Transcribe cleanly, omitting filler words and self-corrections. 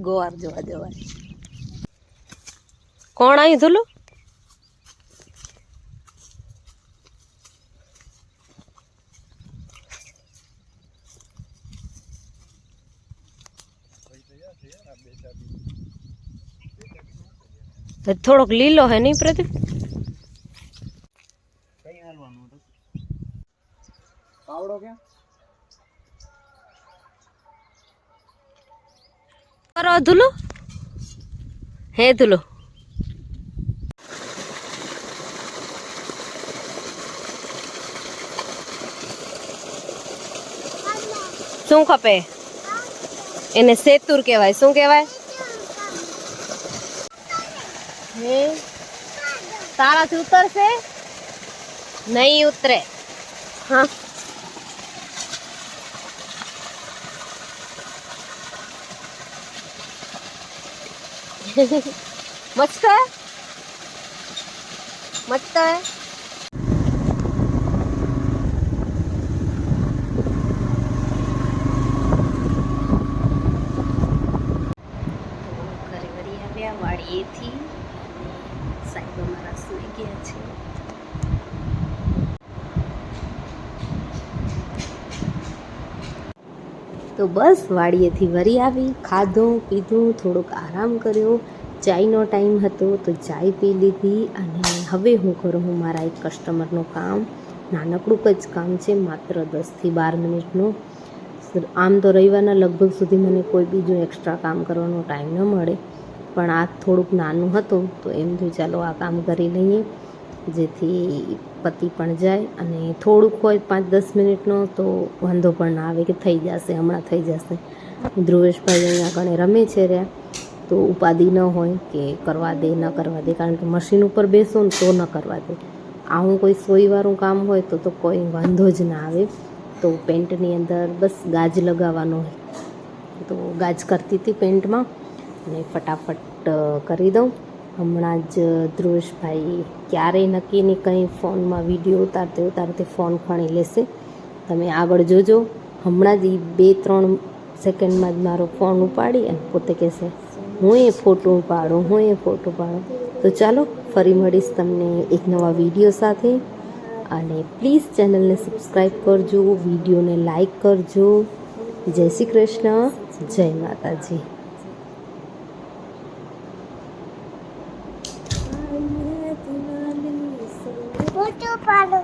ગોવાર જોવા જવાય. કોણ આવ્યું ધુલું? થોડોક લીલો હે નહીં પ્રદીપ? પાવડો ક્યાં કરો ધુલું? હે ધુલું શું ખપે? એને સેતુર કહેવાય. શું કહેવાય? હે તારાથી ઉતરશે? નહીં ઉતરે. હા मस्त है, मस्त है. ઘરે વળી આવ્યા વાડીએથી. સાહેબ અમારા સૂઈ ગયા છે. તો બસ વાડીએથી વળી આવી, ખાધું પીધું, થોડોક આરામ કર્યો. ચાયનો ટાઈમ હતો તો ચાય પી લીધી. અને હવે હું કરું હું મારા એક કસ્ટમરનું કામ. નાનકડું જ કામ છે, માત્ર 10થી 12 મિનિટનું. આમ તો રવિવારના લગભગ સુધી મને કોઈ બીજું એક્સ્ટ્રા કામ કરવાનો ટાઈમ ન મળે, પણ આ થોડુંક નાનું હતું તો એમ થયું ચાલો આ કામ કરી લઈએ, જેથી પતી પણ જાય. અને થોડુંક હોય 5-10 મિનિટનો તો વાંધો પણ ના આવે કે થઈ જશે, હમણાં થઈ જશે. ધ્રુવેશભાઈ અહીંયા આગળ રમે છે રહ્યા, તો ઉપાધિ ન હોય કે કરવા દે ન કરવા દે, કારણ કે મશીન ઉપર બેસો ને તો ન કરવા દે. આવું કોઈ સોયવાળું કામ હોય તો કોઈ વાંધો જ ના આવે. તો પેન્ટની અંદર બસ ગાજ લગાવવાનો હોય, તો ગાજ કરતી હતી પેન્ટમાં, અને ફટાફટ કરી દઉં. હમણાં જ ધ્રુવેશભાઈ ક્યારેય નક્કી નહીં કંઈ ફોનમાં વિડીયો ઉતારતે ફોન ખણી લેશે. તમે આગળ જોજો. હમણાં જ એ 2-3 સેકન્ડમાં જ મારો ફોન ઉપાડી અને પોતે કહેશે હું એ ફોટો પાડું. તો ચાલો ફરી મળીશ તમને એક નવા વિડીયો સાથે. અને પ્લીઝ ચેનલને સબસ્ક્રાઈબ કરજો, વિડીયોને લાઈક કરજો. જય શ્રી કૃષ્ણ, જય માતાજી. ફોટો પાડો.